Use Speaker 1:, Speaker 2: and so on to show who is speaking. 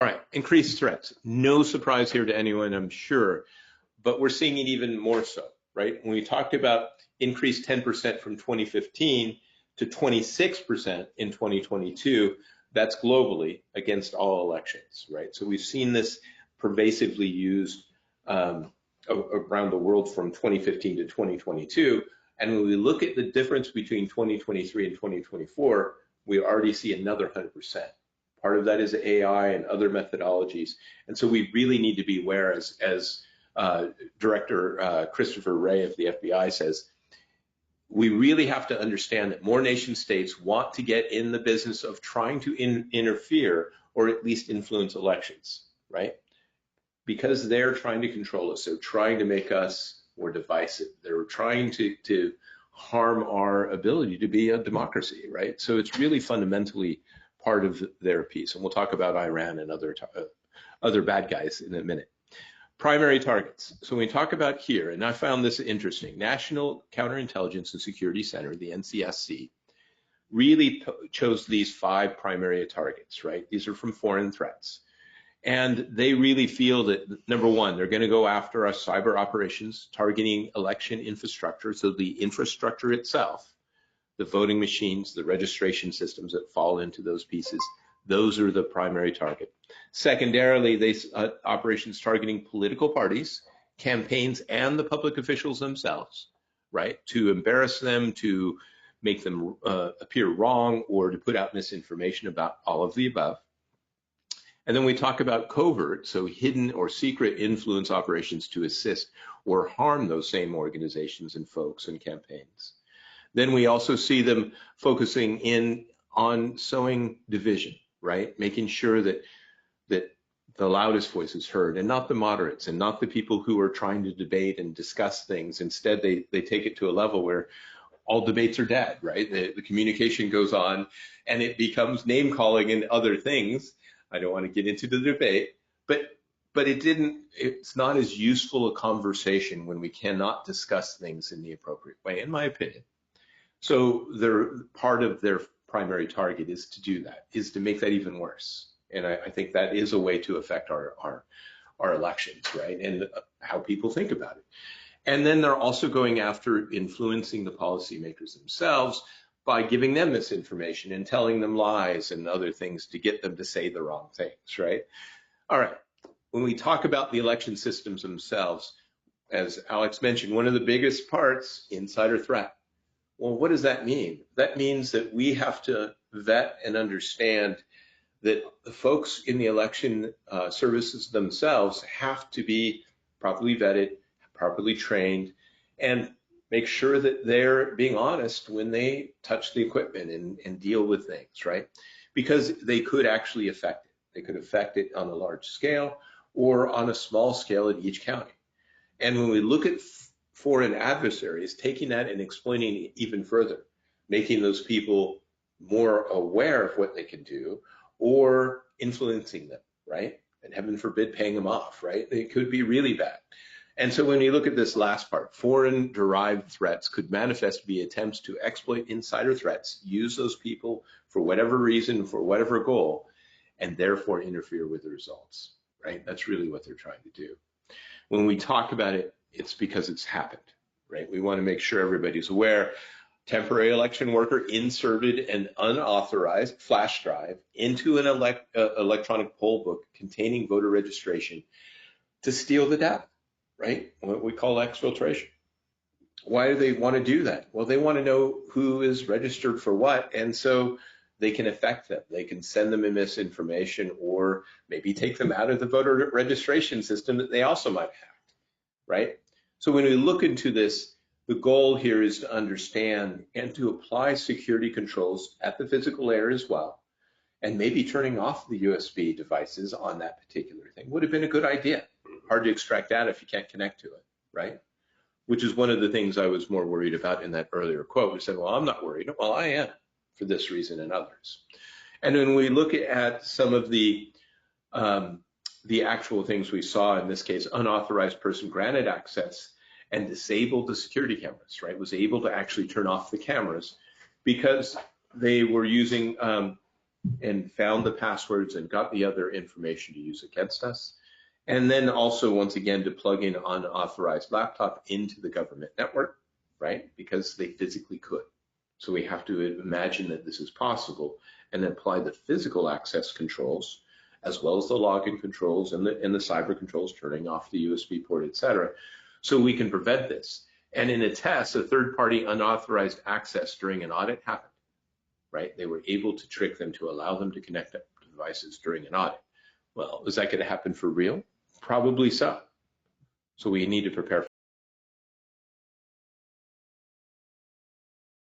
Speaker 1: All right, increased threats. No surprise here to anyone, I'm sure, but we're seeing it even more so, right? When we talked about increased 10% from 2015 to 26% in 2022, that's globally against all elections, right? So we've seen this pervasively used around the world from 2015 to 2022. And when we look at the difference between 2023 and 2024, we already see another 100%. Part of that is AI and other methodologies. And so we really need to be aware, as Director Christopher Wray of the FBI says, we really have to understand that more nation states want to get in the business of trying to interfere or at least influence elections, right? Because they're trying to control us. They're trying to make us more divisive. They're trying to harm our ability to be a democracy, right? So it's really fundamentally part of their piece. And we'll talk about Iran and other bad guys in a minute. Primary targets. So when we talk about here, and I found this interesting, National Counterintelligence and Security Center, the NCSC, really chose these 5 primary targets, right? These are from foreign threats. And they really feel that, number one, they're going to go after our cyber operations, targeting election infrastructure. So the infrastructure itself, the voting machines, the registration systems that fall into those pieces, those are the primary target. Secondarily, they operations targeting political parties, campaigns, and the public officials themselves, right? To embarrass them, to make them appear wrong, or to put out misinformation about all of the above. And then we talk about covert, so hidden or secret influence operations to assist or harm those same organizations and folks and campaigns. Then we also see them focusing in on sowing division, right? Making sure that the loudest voice is heard and not the moderates and not the people who are trying to debate and discuss things. Instead, they take it to a level where all debates are dead, right? The communication goes on and it becomes name calling and other things. I don't want to get into the debate, but it's not as useful a conversation when we cannot discuss things in the appropriate way, in my opinion. So part of their primary target is to do that, is to make that even worse. And I think that is a way to affect our elections, right? And how people think about it. And then they're also going after influencing the policymakers themselves by giving them misinformation and telling them lies and other things to get them to say the wrong things, right? All right, when we talk about the election systems themselves, as Alex mentioned, one of the biggest parts, insider threat. Well, what does that mean? That means that we have to vet and understand that the folks in the election services themselves have to be properly vetted, properly trained, and make sure that they're being honest when they touch the equipment and deal with things, right? Because they could actually affect it. They could affect it on a large scale or on a small scale at each county. And when we look at foreign adversaries, taking that and explaining it even further, making those people more aware of what they can do or influencing them, right? And heaven forbid paying them off, right? It could be really bad. And so when you look at this last part, foreign derived threats could manifest via attempts to exploit insider threats, use those people for whatever reason, for whatever goal, and therefore interfere with the results, right? That's really what they're trying to do. When we talk about it, it's because it's happened, right? We want to make sure everybody's aware. Temporary election worker inserted an unauthorized flash drive into an electronic poll book containing voter registration to steal the data, right? What we call exfiltration. Why do they want to do that? Well, they want to know who is registered for what, and so they can affect them. They can send them misinformation or maybe take them out of the voter registration system that they also might have, right? So when we look into this, the goal here is to understand and to apply security controls at the physical layer as well, and maybe turning off the USB devices on that particular thing would have been a good idea. Hard to extract data if you can't connect to it, right? Which is one of the things I was more worried about in that earlier quote. We said, well, I'm not worried. Well, I am for this reason and others. And when we look at some of the actual things we saw, in this case, unauthorized person granted access and disabled the security cameras, right? Was able to actually turn off the cameras because they were using and found the passwords and got the other information to use against us. And then also, once again, to plug in unauthorized laptop into the government network, right? Because they physically could. So we have to imagine that this is possible and apply the physical access controls as well as the login controls and the cyber controls, turning off the USB port, et cetera, so we can prevent this. And in a test, a third-party unauthorized access during an audit happened, right? They were able to trick them to allow them to connect up to devices during an audit. Well, is that going to happen for real? Probably so. So we need to prepare